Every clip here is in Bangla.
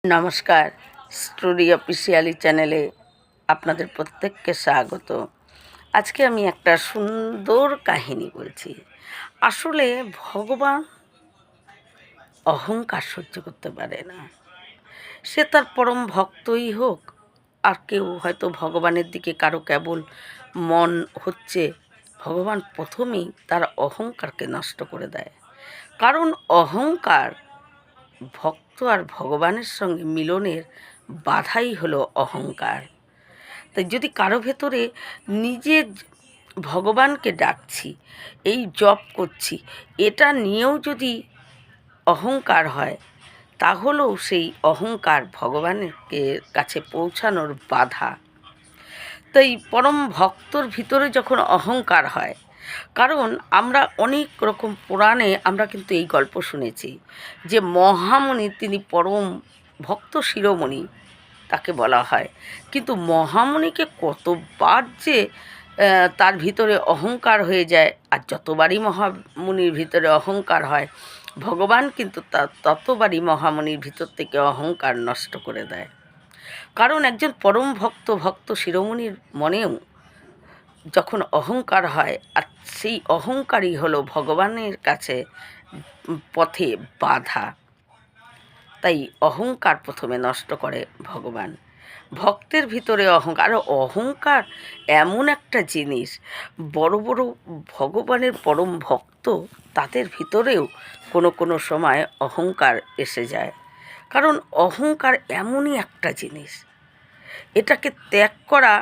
নমস্কার, স্টোরি অফিসিয়ালি চ্যানেলে আপনাদের প্রত্যেককে স্বাগত। আজকে আমি একটা সুন্দর কাহিনী বলছি। আসলে ভগবান অহংকার সহ্য করতে পারে না। সে তার পরম ভক্তই হোক, আর কেউ হয়তো ভগবানের দিকে কারো কেবল মন হচ্ছে, ভগবান প্রথমেই তার অহংকারকে নষ্ট করে দেয়। কারণ অহংকার ভক্ত আর ভগবানের সঙ্গে মিলনের বাধাই হলো অহংকার। তাই যদি কারো ভেতরে নিজের ভগবানকে ডাকছি, এই জপ করছি, এটা নিয়েও যদি অহংকার হয়, তাহলেও সেই অহংকার ভগবানের কাছে পৌঁছানোর বাধা। তাই পরম ভক্তর ভিতরে যখন অহংকার হয়, কারণ আমরা অনেক রকম পুরাণে আমরা কিন্তু এই গল্প শুনেছি যে মহামুনি তিনি পরম ভক্ত শিরোমণি তাকে বলা হয়, কিন্তু মহামুনিকে কতবার যে তার ভিতরে অহংকার হয়ে যায়, আর যতবারই মহামুনির ভিতরে অহংকার হয়, ভগবান কিন্তু ততবারই মহামুনির ভিতর থেকে অহংকার নষ্ট করে দেয়। কারণ একজন পরম ভক্ত শিরোমণির মনেও যখন অহংকার হয়, আর সেই অহংকারই হলো ভগবানের কাছে পথে বাধা। তাই অহংকার প্রথমে নষ্ট করে ভগবান। ভক্তের ভিতরে অহংকার, আর অহংকার এমন একটা জিনিস, বড় বড় ভগবানের পরম ভক্ত তাদের ভিতরেও কোনো সময় অহংকার এসে যায়। কারণ অহংকার এমনই একটা জিনিস, এটাকে ত্যাগ করা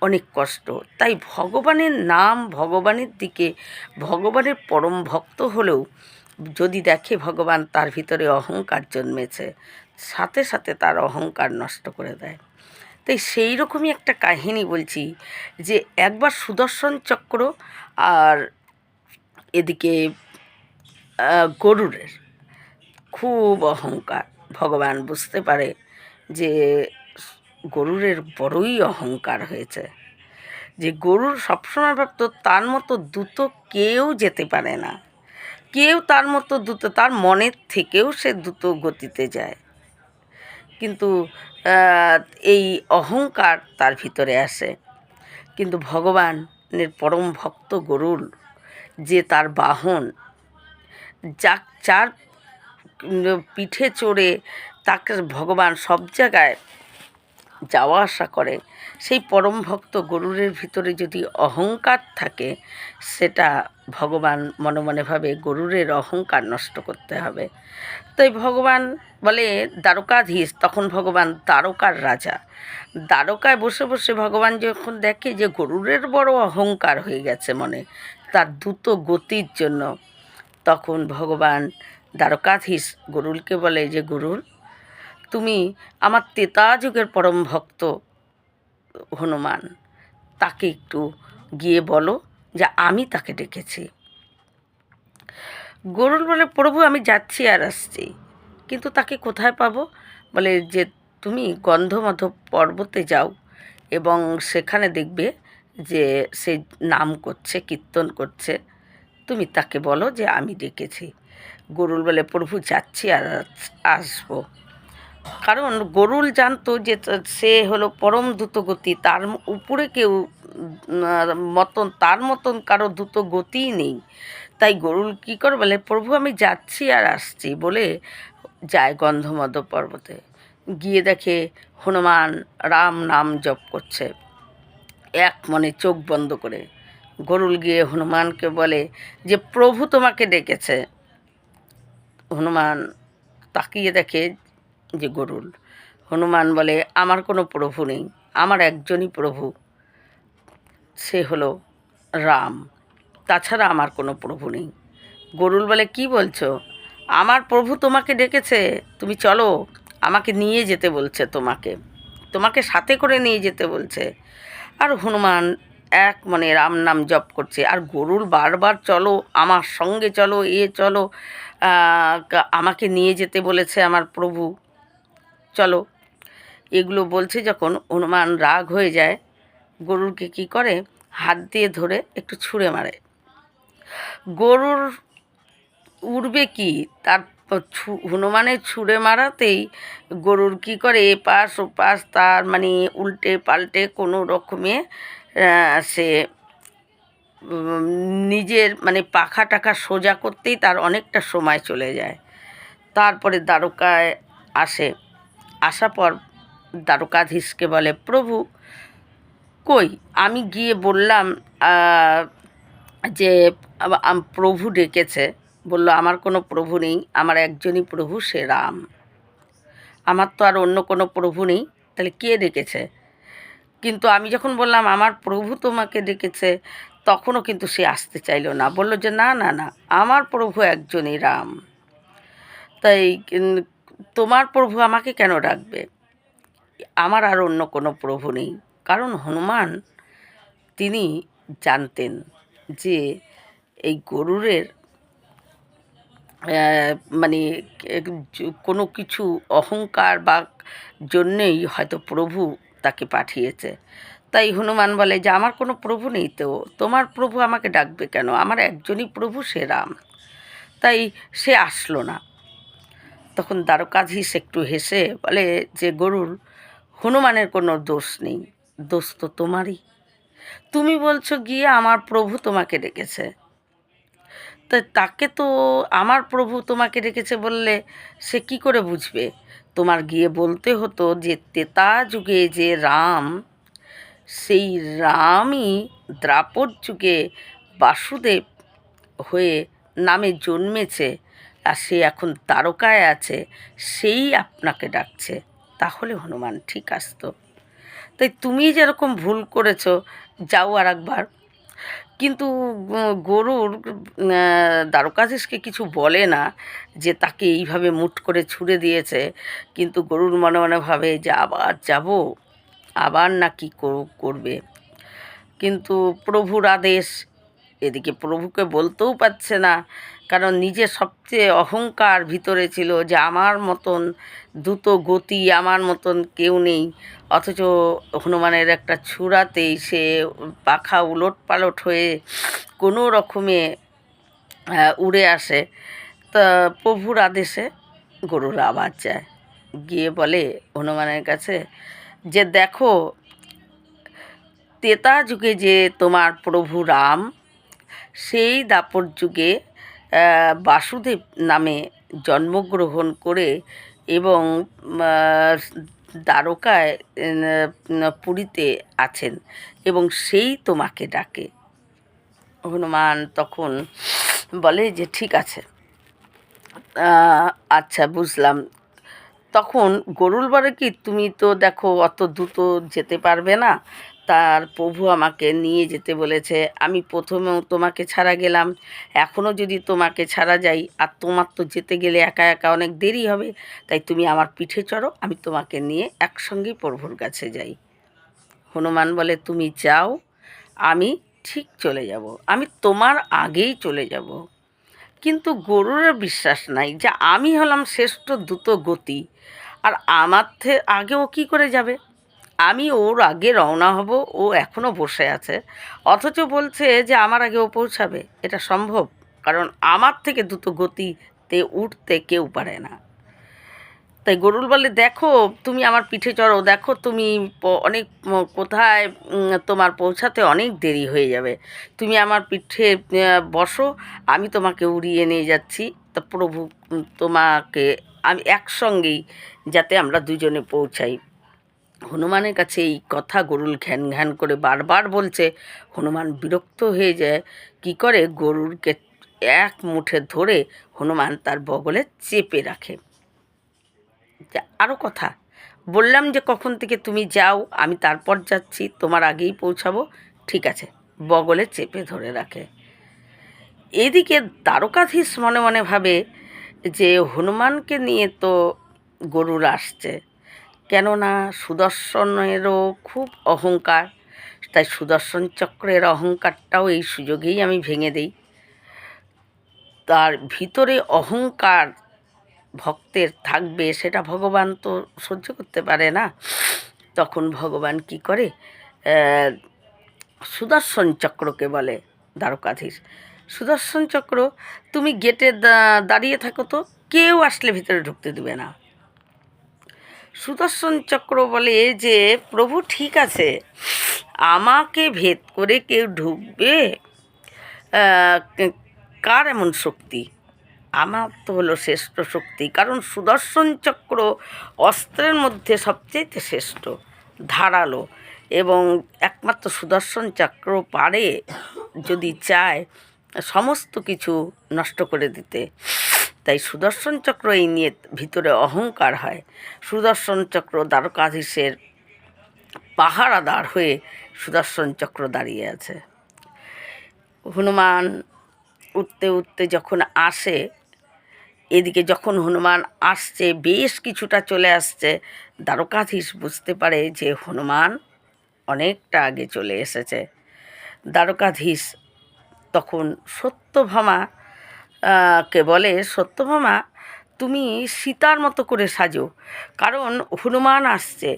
অনেক কষ্ট। তাই ভগবানের নাম, ভগবানের দিকে, ভগবানের পরম ভক্ত হলেও যদি দেখে ভগবান তার ভিতরে অহংকার জন্মেছে, সাথে সাথে তার অহংকার নষ্ট করে দেয়। তাই সেই রকমই একটা কাহিনী বলছি যে একবার সুদর্শন চক্র আর এদিকে গরুরের খুব অহংকার। ভগবান বুঝতে পারে যে গরুরের বড়ই অহংকার হয়েছে, যে গরুর সবসময় ভাবতো তার মতো দ্রুত কেউ যেতে পারে না, কেউ তার মতো দ্রুত, তার মনের থেকেও সে দ্রুত গতিতে যায়। কিন্তু এই অহংকার তার ভিতরে আসে। কিন্তু ভগবানের পরম ভক্ত গরুর যে তার বাহন, যার পিঠে চড়ে তাকে ভগবান সব জায়গায় যাওয়া আসা করে, সেই পরম ভক্ত গরুরের ভিতরে যদি অহংকার থাকে, সেটা ভগবান মনে মনে ভাবে গরুরের অহংকার নষ্ট করতে হবে। তাই ভগবান বলে দ্বারকাধীশ, তখন ভগবান দ্বারকার রাজা, দ্বারকায় বসে বসে ভগবান যখন দেখে যে গরুরের বড় অহংকার হয়ে গেছে মনে, তার দ্রুত গতির জন্য, তখন ভগবান দ্বারকাধীশ গরুলকে বলে যে গরুল, তুমি আমার ত্রেতা যুগের পরম ভক্ত হনুমান, তাকে একটু গিয়ে বলো যে আমি তাকে ডেকেছি। গরুল বলে প্রভু আমি যাচ্ছি আর আসছি, কিন্তু তাকে কোথায় পাবো? বলে যে তুমি গন্ধমাধব পর্বতে যাও এবং সেখানে দেখবে যে সে নাম করছে, কীর্তন করছে, তুমি তাকে বলো যে আমি ডেকেছি। গরুল বলে প্রভু যাচ্ছি আর আসবো। কারণ গরুল জানতো যে সে হলো পরম দ্রুতগতি, তার উপরে কেউ তার মতন কারো দ্রুত গতিই নেই। তাই গরুল কী করে বলে প্রভু আমি যাচ্ছি আর আসছি বলে যায় গন্ধমাধব পর্বতে। গিয়ে দেখে হনুমান রাম নাম জপ করছে এক মনে চোখ বন্ধ করে। গরুল গিয়ে হনুমানকে বলে যে প্রভু তোমাকে ডেকেছে। হনুমান তাকিয়ে দেখে যে গরুল। হনুমান বলে আমার কোনো প্রভু নেই, আমার একজনই প্রভু, সে হলো রাম, তাছাড়া আমার কোনো প্রভু নেই। গরুল বলে কি বলছো? আমার প্রভু তোমাকে ডেকেছে, তুমি চলো, আমাকে নিয়ে যেতে বলছে, তোমাকে সাথে করে নিয়ে যেতে বলছে। আর হনুমান এক মনে রাম নাম জপ করছে, আর গরুল বারবার চলো, আমার সঙ্গে চলো, চলো, আমাকে নিয়ে যেতে বলেছে আমার প্রভু, চলো। এগুলো বলছে যখন হনুমান রাগ হয়ে যায়, গরুরকে কি করে হাত দিয়ে ধরে একটু ছুঁড়ে মারে। গরুর উড়বে কি, তার হনুমানের ছুঁড়ে মারাতেই গরুর কী করে এপাশ ওপাশ তার মানে উল্টে পাল্টে কোনো রকমে সে নিজের মানে পাখা টাখা সোজা করতেই তার অনেকটা সময় চলে যায়। তারপরে দ্বারকায় আসে, আসার পর দ্বারকাধীশকে বলে, প্রভু কই, আমি গিয়ে বললাম যে প্রভু ডেকেছে। বলল, আমার কোনো প্রভু নেই, আমার একজনই প্রভু, সে রাম। আমার তো আর অন্য কোনো প্রভু নেই, তাহলে কে ডেকেছে? কিন্তু আমি যখন বললাম আমার প্রভু তোমাকে ডেকেছে, তখনও কিন্তু সে আসতে চাইল না, বলল যে না না না, আমার প্রভু একজনই রাম, তাই তোমার প্রভু আমাকে কেন ডাকবে? আমার আর অন্য কোনো প্রভু নেই। কারণ হনুমান তিনি জানতেন যে এই গরুরের মানে কোনো কিছু অহংকার বা জন্যেই হয়তো প্রভু তাকে পাঠিয়েছে। তাই হনুমান বলে যে আমার কোনো প্রভু নেই, তো তোমার প্রভু আমাকে ডাকবে কেন? আমার একজনই প্রভু, সে রাম। তাই সে আসলো না। তখন দ্বারকাধীশ একটু হেসে বলে যে গরুর, হনুমানের কোনো দোষ নেই, দোষ তো তোমারই। তুমি বলছো গিয়ে আমার প্রভু তোমাকে ডেকেছে, তা তাকে তো আমার প্রভু তোমাকে ডেকেছে বললে সে কি করে বুঝবে? তোমার গিয়ে বলতে হতো যে ত্রেতা যুগে যে রাম, সেই রামই দ্বাপর যুগে বাসুদেব হয়ে নামে জন্মেছে, আর সে এখন দ্বারকায় আছে, সেই আপনাকে ডাকছে। তাহলে হনুমান ঠিক আসতো। তাই তুমি যেরকম ভুল করেছো, যাও আর একবার। কিন্তু গরুর দ্বারকাধীশকে কিছু বলে না যে তাকে এইভাবে মুট করে ছুঁড়ে দিয়েছে, কিন্তু গরুর মনে মনে ভাবে যে আবার যাব, আবার না কি করবে। কিন্তু প্রভুর আদেশ, এদিকে প্রভুকে বলতেও পারছে না, কারণ নিজের সবচেয়ে অহংকার ভিতরে ছিল যে আমার মতন দ্রুত গতি, আমার মতন কেউ নেই। অথচ হনুমানের একটা ছুরাতেই সে পাখা উলট পালট হয়ে কোনো রকমে উড়ে আসে। তা প্রভুর আদেশে গরুর আবার যায়, গিয়ে বলে হনুমানের কাছে যে দেখো, ত্রেতা যুগে যে তোমার প্রভু রাম, সেই দাপর যুগে বাসুদেব নামে জন্মগ্রহণ করে এবং দ্বারকায় পুরীতে আছেন, এবং সেই তোমাকে ডাকে। হনুমান তখন বলে যে ঠিক আছে, আচ্ছা বুঝলাম। তখন গরুর বলে কি, তুমি তো দেখো অত দ্রুত যেতে পারবে না, তার প্রভু আমাকে নিয়ে যেতে বলেছে। আমি প্রথমেও তোমাকে ছাড়া গেলাম, এখনও যদি তোমাকে ছাড়া যাই, আর তোমার তো যেতে গেলে একা একা অনেক দেরি হবে, তাই তুমি আমার পিঠে চড়ো, আমি তোমাকে নিয়ে একসঙ্গেই প্রভুর কাছে যাই। হনুমান বলে তুমি যাও, আমি ঠিক চলে যাব, আমি তোমার আগেই চলে যাব। কিন্তু গরুর বিশ্বাস নাই যে আমি হলাম শ্রেষ্ঠ দ্রুত গতি, আর আমার আগে ও কী করে যাবে? আমি ওর আগে রওনা হব, ও এখনও বসে আছে, অথচ বলছে যে আমার আগে ও পৌঁছাবে। এটা সম্ভব? কারণ আমার থেকে দ্রুত গতিতে উঠতে কেউ পারে না। তাই গরুর বলে দেখো, তুমি আমার পিঠে চড়ো, দেখো তুমি অনেক কোথায় তোমার পৌঁছাতে অনেক দেরি হয়ে যাবে, তুমি আমার পিঠে বসো, আমি তোমাকে উড়িয়ে নিয়ে যাচ্ছি। তা প্রভু তোমাকে আমি একসঙ্গেই যাতে আমরা দুজনে পৌঁছাই। হনুমানের কাছে এই কথা গরুর ঘ্যান ঘ্যান করে বারবার বলছে। হনুমান বিরক্ত হয়ে যায়, কি করে গরুরকে এক মুঠে ধরে হনুমান তার বগলে চেপে রাখে। আরও কথা বললাম যে কখন থেকে তুমি যাও, আমি তারপর যাচ্ছি, তোমার আগেই পৌঁছাবো, ঠিক আছে, বগলে চেপে ধরে রাখে। এদিকে দ্বারকাধীশ মনে মনে ভাবে যে হনুমানকে নিয়ে তো গরুর আসছে, কেননা সুদর্শনেরও খুব অহংকার, তাই সুদর্শন চক্রের অহংকারটাও এই সুযোগেই আমি ভেঙে দিই। তার ভিতরে অহংকার ভক্তের থাকবে, সেটা ভগবান তো সহ্য করতে পারে না। তখন ভগবান কি করে, সুদর্শন চক্রকে বলে দ্বারকাধীশ, সুদর্শন চক্র তুমি গেটে দাঁড়িয়ে থাকো তো, কেউ আসলে ভিতরে ঢুকতে দেবে না। সুদর্শন চক্র বলে যে প্রভু ঠিক আছে, আমাকে ভেদ করে কেউ ঢুকবে, কার এমন শক্তি? আমার তো হলো শ্রেষ্ঠ শক্তি, কারণ সুদর্শন চক্র অস্ত্রের মধ্যে সবচেয়ে শ্রেষ্ঠ, ধারালো, এবং একমাত্র সুদর্শন চক্র পারে যদি চায় সমস্ত কিছু নষ্ট করে দিতে। তাই সুদর্শন চক্র এই নিয়ে ভিতরে অহংকার হয়। সুদর্শন চক্র দ্বারকাধীশের পাহারাদার হয়ে সুদর্শন চক্র দাঁড়িয়ে আছে। হনুমান উঠতে উঠতে যখন আসে, এদিকে যখন হনুমান আসছে, বেশ কিছুটা চলে আসছে, দ্বারকাধীশ বুঝতে পারে যে হনুমান অনেকটা আগে চলে এসেছে। দ্বারকাধীশ তখন সত্যভামা কে বলে, সত্যভামা তুমি সীতার মতো করে সাজো, কারণ হনুমান আসছে,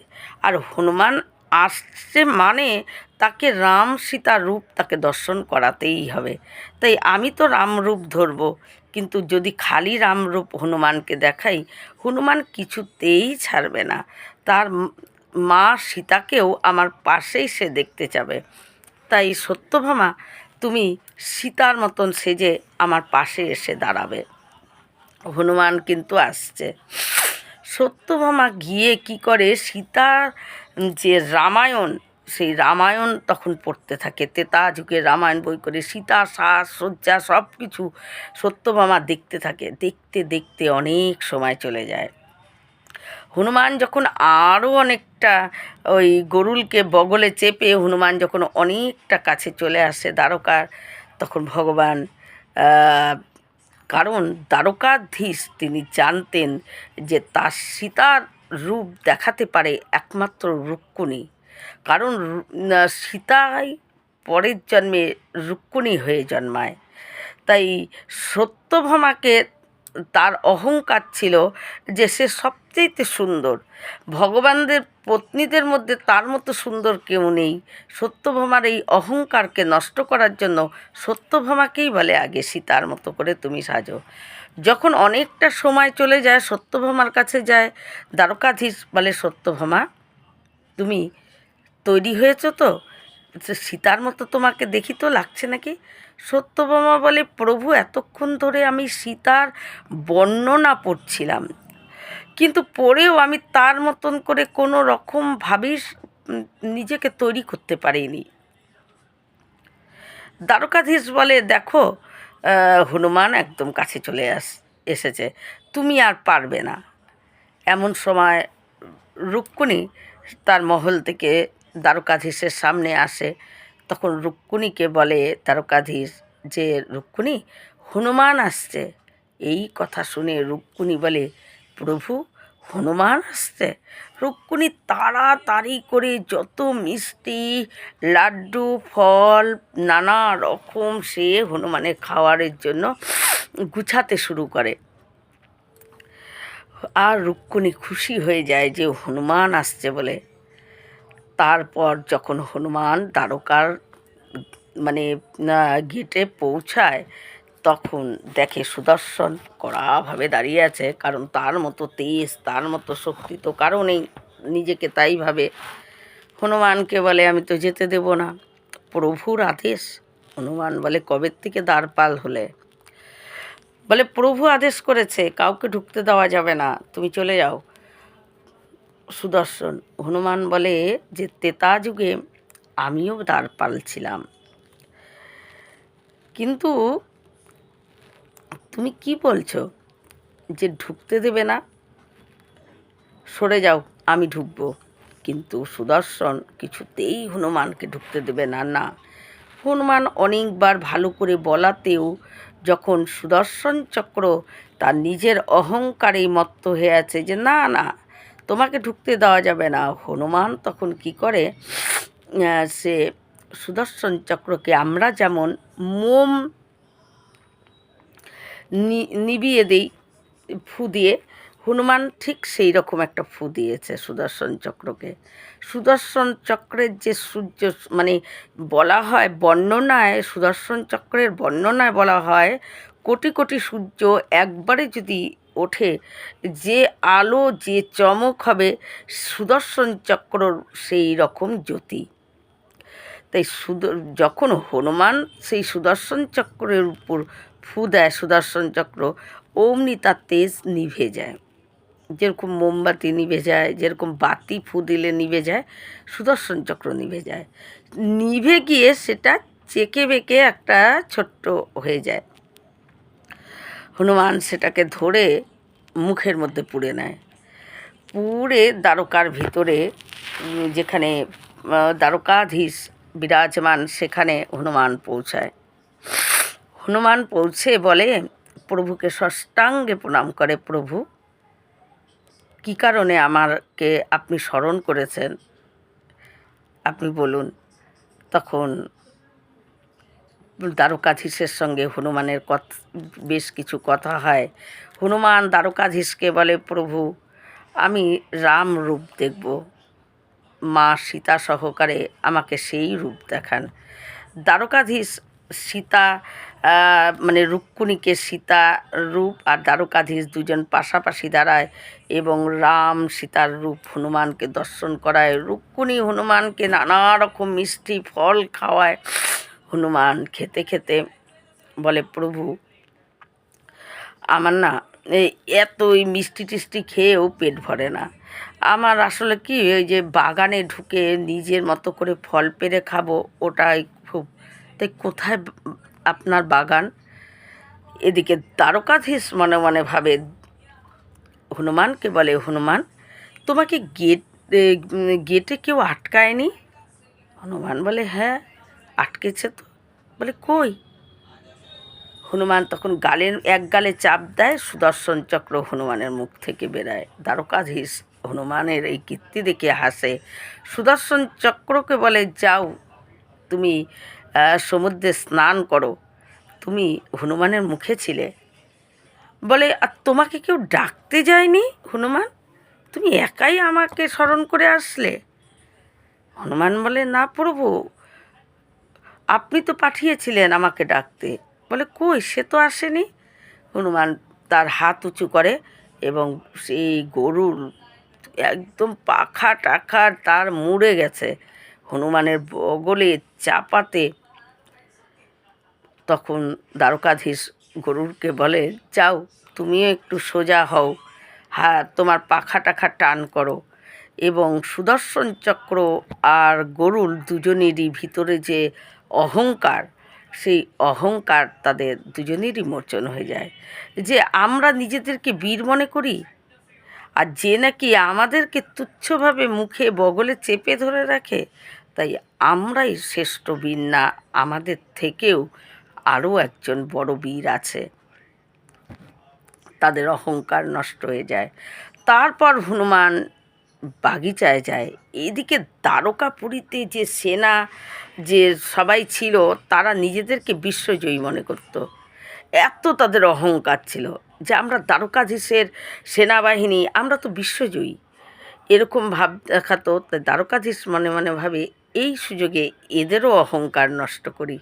আর হনুমান আসছে মানে তাকে রাম সীতার রূপ তাকে দর্শন করাতেই হবে। তাই আমি তো রামরূপ ধরব, কিন্তু যদি খালি রামরূপ হনুমানকে দেখাই, হনুমান কিছুতেই ছাড়বে না। তার মা সীতাকেও আমার পাশেই সে দেখতে যাবে। তাই সত্যভামা তুমি সীতার মতন সেজে আমার পাশে এসে দাঁড়াবে। হনুমান কিন্তু আসছে। সত্যভামা গিয়ে কি করে, সীতার যে রামায়ণ, সেই রামায়ণ তখন পড়তে থাকে। তেতা যুগের রামায়ণ বই করে সীতা সাজ সজ্জা সব কিছু সত্যভামা দেখতে থাকে। দেখতে দেখতে অনেক সময় চলে যায়। হনুমান যখন আরও অনেকটা ওই গরুলকে বগলে চেপে হনুমান যখন অনেকটা কাছে চলে আসে দ্বারকার, তখন ভগবান, কারণ দ্বারকাধীশ তিনি জানতেন যে তার সীতার রূপ দেখাতে পারে একমাত্র রুক্মিণী, কারণ সীতাই পরের জন্মে রুক্মিণী হয়ে জন্মায়। তাই সত্যভামাকে তার অহংকার ছিল যে সে সবচেয়ে সুন্দর, ভগবানদের পত্নীদের মধ্যে তার মতো সুন্দর কেউ নেই। সত্যভামার এই অহংকারকে নষ্ট করার জন্য সত্যভামাকেই বলে আগে সীতার মতো করে তুমি সাজো। যখন অনেকটা সময় চলে যায়, সত্যভামার কাছে যায় দ্বারকাধীশ, বলে সত্যভামা তুমি তৈরি হয়েছো তো, সীতার মতো তোমাকে দেখি তো লাগছে নাকি? সত্যভামা বলে প্রভু এতক্ষণ ধরে আমি সীতার বর্ণনা পড়ছিলাম, কিন্তু পড়েও আমি তার মতন করে কোনো রকমভাবেই নিজেকে তৈরি করতে পারিনি। দ্বারকাধীশ বলে দেখো, হনুমান একদম কাছে চলে এসেছে, তুমি আর পারবে না। এমন সময় রুক্মিণী তার মহল থেকে দ্বারকাধীশের সামনে আসে। তখন রুক্মিণীকে বলে দ্বারকাধীশ যে রুক্মিণী, হনুমান আসছে। এই কথা শুনে রুক্মিণী বলে প্রভু হনুমান আসছে? রুক্মিণী তাড়াতাড়ি করে যত মিষ্টি লাড্ডু ফল নানা রকম সে হনুমানের খাওয়ারের জন্য গুছাতে শুরু করে। আর রুক্মিণী খুশি হয়ে যায় যে হনুমান আসছে বলে। তারপর যখন হনুমান দ্বারকার গেটে পৌঁছায়, তখন দেখে সুদর্শন কড়াভাবে দাঁড়িয়ে আছে, কারণ তার মতো তেজ তার মতো শক্তি তো কারো নেই, নিজেকে তাই ভাবে। হনুমানকে বলে আমি তো যেতে দেব না, প্রভুর আদেশ। হনুমান বলে কবের থেকে দ্বারপাল হলে? বলে প্রভু আদেশ করেছে কাউকে ঢুকতে দেওয়া যাবে না, তুমি চলে যাও। সুদর্শন, হনুমান বলে যে ত্রেতা যুগে আমিও দ্বারপাল ছিলাম, কিন্তু তুমি কি বলছো যে ঢুকতে দেবে না? সরে যাও, আমি ঢুকবো। কিন্তু সুদর্শন কিছুতেই হনুমানকে ঢুকতে দেবে না। না, হনুমান অনেকবার ভালো করে বলাতেও যখন সুদর্শন চক্র তার নিজের অহংকারেই মত্ত হয়ে আছে যে না না তোমাকে ঢুকতে দেওয়া যাবে না, হনুমান তখন কি করে, সে সুদর্শন চক্রকে আমরা যেমন মোম নিভিয়ে দেই ফু দিয়ে, হনুমান ঠিক সেই রকম একটা ফু দিয়েছে সুদর্শন চক্রকে। সুদর্শন চক্রের যে সূর্য, বলা হয় বর্ণনায়, সুদর্শন চক্রের বর্ণনায় বলা হয় কোটি কোটি সূর্য একবারে যদি ওঠে, যে আলো যে চমক হবে সুদর্শন চক্রর সেই রকম জ্যোতি। তাই যখন হনুমান সেই সুদর্শন চক্রের উপর ফু দেয় সুদর্শন চক্র, অমনি তার তেজ নিভে যায়। যেরকম মোমবাতি নিভে যায়, যেরকম বাতি ফু দিলে নিভে যায়, সুদর্শন চক্র নিভে যায়। নিভে গিয়ে সেটা চেকে বেঁকে একটা ছোট্ট হয়ে যায়। হনুমান সেটাকে ধরে মুখের মধ্যে পুড়ে নেয়। পুড়ে দ্বারকার ভিতরে যেখানে দ্বারকাধীশ বিরাজমান সেখানে হনুমান পৌঁছায়। হনুমান পৌঁছে বলে, প্রভুকে সাষ্টাঙ্গে প্রণাম করে, প্রভু কী কারণে আমাকে আপনি স্মরণ করেছেন আপনি বলুন। তখন দ্বারকাধীশের সঙ্গে হনুমানের বেশ কিছু কথা হয়। হনুমান দ্বারকাধীশকে বলে, প্রভু আমি রাম রূপ দেখব, মা সীতা সহকারে আমাকে সেই রূপ দেখান। দ্বারকাধীশ সীতা মানে রুক্মিণীকে সীতা রূপ আর দ্বারকাধীশ দুজন পাশাপাশি দাঁড়ায় এবং রাম সীতার রূপ হনুমানকে দর্শন করায়। রুক্মিণী হনুমানকে নানা রকম মিষ্টি ফল খাওয়ায়। হনুমান খেতে খেতে বলে, প্রভু আমার না এত ওই মিষ্টি টিষ্টি খেয়েও পেট ভরে না। আমার আসলে কি ওই যে বাগানে ঢুকে নিজের মতো করে ফল পেড়ে খাবো ওটাই খুব। তাই কোথায় আপনার বাগান? এদিকে দ্বারকাধীশ মনে মনে ভাবে, হনুমানকে বলে, হনুমান তোমাকে গেটে কেউ আটকায়নি? হনুমান বলে, হ্যাঁ আটকেছে তো। বলে কই? হনুমান তখন এক গালে চাপ দেয়, সুদর্শন চক্র হনুমানের মুখ থেকে বেরায়। দ্বারকাধীশ হনুমানের এই কীর্তি দেখে হাসে। সুদর্শন চক্রকে বলে, যাও তুমি সমুদ্রে স্নান করো, তুমি হনুমানের মুখে ছিলে। বলে, আর তোমাকে কেউ ডাকতে যায়নি হনুমান? তুমি একাই আমাকে স্মরণ করে আসলে? হনুমান বলে, না প্রভু, আপনি তো পাঠিয়েছিলেন আমাকে ডাকতে। বলে, কই সে তো আসেনি। হনুমান তার হাত উঁচু করে এবং সেই গরুর একদম পাখা টাখা তার মুড়ে গেছে হনুমানের বগলে চাপাতে। তখন দ্বারকাধীশ গরুরকে বলে, যাও তুমিও একটু সোজা হও, হ্যাঁ তোমার পাখা টাখা টান করো। এবং সুদর্শন চক্র আর গরুর দুজনেরই ভিতরে যে অহংকার, সেই অহংকার তাদের দুজনেরই মোচন হয়ে যায়। যে আমরা নিজেদেরকে বীর মনে করি, আর যে নাকি আমাদেরকে তুচ্ছভাবে মুখে বগলে চেপে ধরে রাখে, তাই আমরাই শ্রেষ্ঠ বীর না, আমাদের থেকেও আরও একজন বড় বীর আছে। তাদের অহংকার নষ্ট হয়ে যায়। তারপর হনুমান বাগিচায় যায়। এদিকে দ্বারকাপুরীতে যে সেনা যে সবাই ছিল তারা নিজেদেরকে বিশ্বজয়ী মনে করত। এত তাদের অহংকার ছিল যে আমরা দ্বারকাধীশের সেনাবাহিনী, আমরা তো বিশ্বজয়ী, এরকম ভাব দেখাতো। তাই দ্বারকাধীশ মনে মনে ভাবে, এই সুযোগে এদেরও অহংকার নষ্ট করি।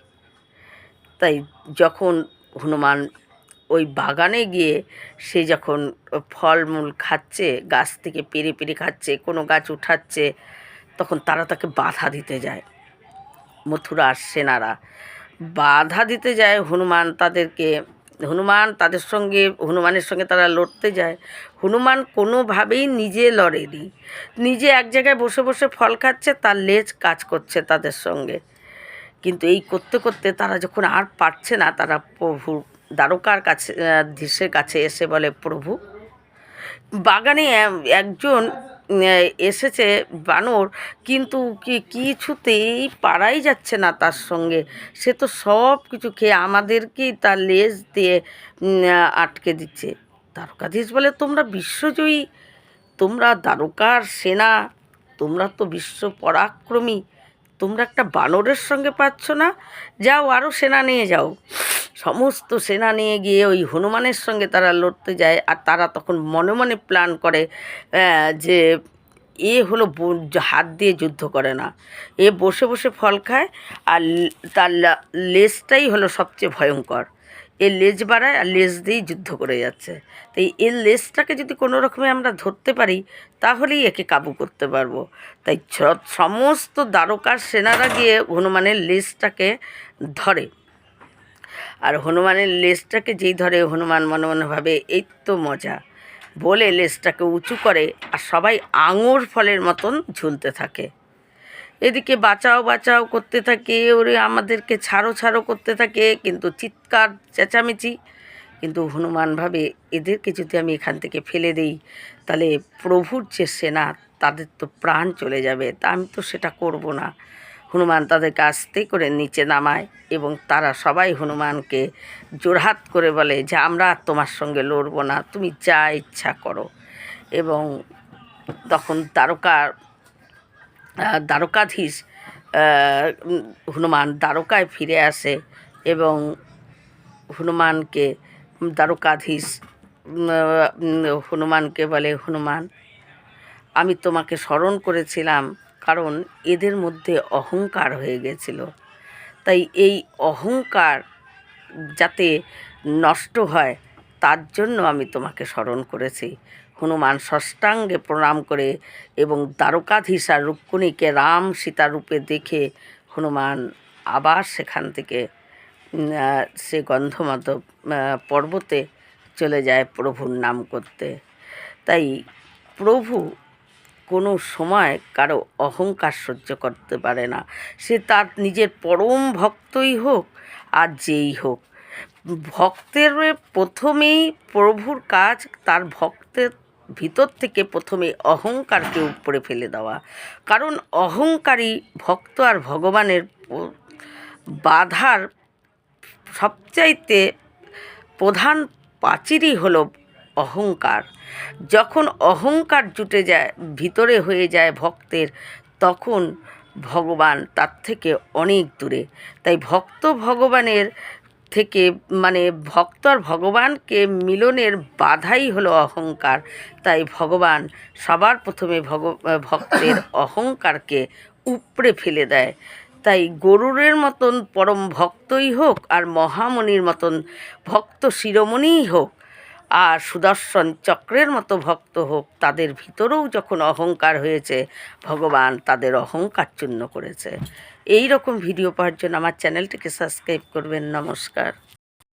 তাই যখন হনুমান ওই বাগানে গিয়ে সে যখন ফলমূল খাচ্ছে, গাছ থেকে পেরে পেরে খাচ্ছে, কোনো গাছ উঠাচ্ছে, তখন তারা তাকে বাধা দিতে যায়। মথুরার সেনারা বাধা দিতে যায় হনুমানের সঙ্গে তারা লড়তে যায়। হনুমান কোনোভাবেই নিজে লড়েনি, নিজে এক জায়গায় বসে বসে ফল খাচ্ছে, তার লেজ কাজ করছে তাদের সঙ্গে। কিন্তু এই করতে করতে তারা যখন আর পারছে না, তারা প্রভু দ্বারকাধীশের কাছে এসে বলে, প্রভু বাগানে একজন এসেছে বানর, কিন্তু কিছুতেই পারাই যাচ্ছে না তার সঙ্গে, সে তো সব কিছু খেয়ে আমাদেরকেই তার লেজ দিয়ে আটকে দিচ্ছে। দ্বারকাধীশ বলে, তোমরা বিশ্বজয়ী, তোমরা দ্বারকার সেনা, তোমরা তো বিশ্ব পরাক্রমী, তোমরা একটা বানরের সঙ্গে পাচ্ছ না? যাও আরও সেনা নিয়ে যাও। সমস্ত সেনা নিয়ে গিয়ে ওই হনুমানের সঙ্গে তারা লড়তে যায়। আর তারা তখন মনে মনে প্ল্যান করে যে এ হলো হাত দিয়ে যুদ্ধ করে না, এ বসে বসে ফল খায়, আর তার লেজটাই হলো সবচেয়ে ভয়ঙ্কর। এর লেজ বাড়ায় আর লেজ দিয়েই যুদ্ধ করে যাচ্ছে। তাই এর লেজটাকে যদি কোনো রকমে আমরা ধরতে পারি তাহলেই একে কাবু করতে পারবো। তাই সমস্ত দ্বারকার সেনারা গিয়ে হনুমানের লেজটাকে ধরে, আর হনুমানের লেজটাকে যেই ধরে হনুমান মনে মনে ভাবে এই তো মজা, বলে লেজটাকে উঁচু করে আর সবাই আঙুর ফলের মতন ঝুলতে থাকে। এদিকে বাঁচাও বাঁচাও করতে থাকে, ওরে আমাদেরকে ছাড়ো ছাড়ো করতে থাকে, কিন্তু চিৎকার চেঁচামেচি। কিন্তু হনুমান ভাবে এদেরকে যদি আমি এখান থেকে ফেলে দিই তাহলে প্রভুর যে সেনা তাদের তো প্রাণ চলে যাবে, তা আমি তো সেটা করব না। হনুমান তাদেরকে আস্তে করে নিচে নামায় এবং তারা সবাই হনুমানকে জোরহাত করে বলে যে আমরা আর তোমার সঙ্গে লড়ব না, তুমি যা ইচ্ছা করো। এবং তখন দ্বারকাধীশ হনুমান দ্বারকায় ফিরে আসে এবং হনুমানকে দ্বারকাধীশ হনুমানকে বলে, হনুমান, আমি তোমাকে স্মরণ করেছিলাম কারণ এদের মধ্যে অহংকার হয়ে গেছিল, তাই এই অহংকার যাতে নষ্ট হয় তার জন্য আমি তোমাকে স্মরণ করেছি। হনুমান ষষ্ঠাঙ্গে প্রণাম করে এবং দ্বারকাধীশ আর রুক্মিণীকে রাম সীতা রূপে দেখে হনুমান আবার সেখান থেকে সে গন্ধমাধব পর্বতে চলে যায় প্রভুর নাম করতে। তাই প্রভু কোনো সময় কারো অহংকার সহ্য করতে পারে না, সে তার নিজের পরম ভক্তই হোক আর যেই হোক। ভক্তের প্রথমেই প্রভুর কাজ তার ভক্তের ভিতর থেকে প্রথমে অহংকারকে উপরে ফেলে দেওয়া, কারণ অহংকারী ভক্ত আর ভগবানের বাধার সবচাইতে প্রধান প্রাচীরই হলো অহংকার। যখন অহংকার জুটে যায় ভিতরে হয়ে যায় ভক্তের, তখন ভগবান তার থেকে অনেক দূরে। তাই ভক্ত ভগবানের থেকে ভক্ত আর ভগবানকে মিলনের বাধাই হলো অহংকার। তাই ভগবান সবার প্রথমে ভক্তের অহংকারকে উপড়ে ফেলে দেয়। তাই গরুরের মতন পরম ভক্তই হোক আর মহামণির মতন ভক্ত শিরোমণিই হোক আর সুদর্শন চক্রের মতো ভক্ত হোক, তাদের ভিতরেও যখন অহংকার হয়েছে ভগবান তাদের অহংকার চূর্ণ করেছে। এই রকম ভিডিও পাওয়ার জন্য আমার চ্যানেলটিকে সাবস্ক্রাইব করবেন। নমস্কার।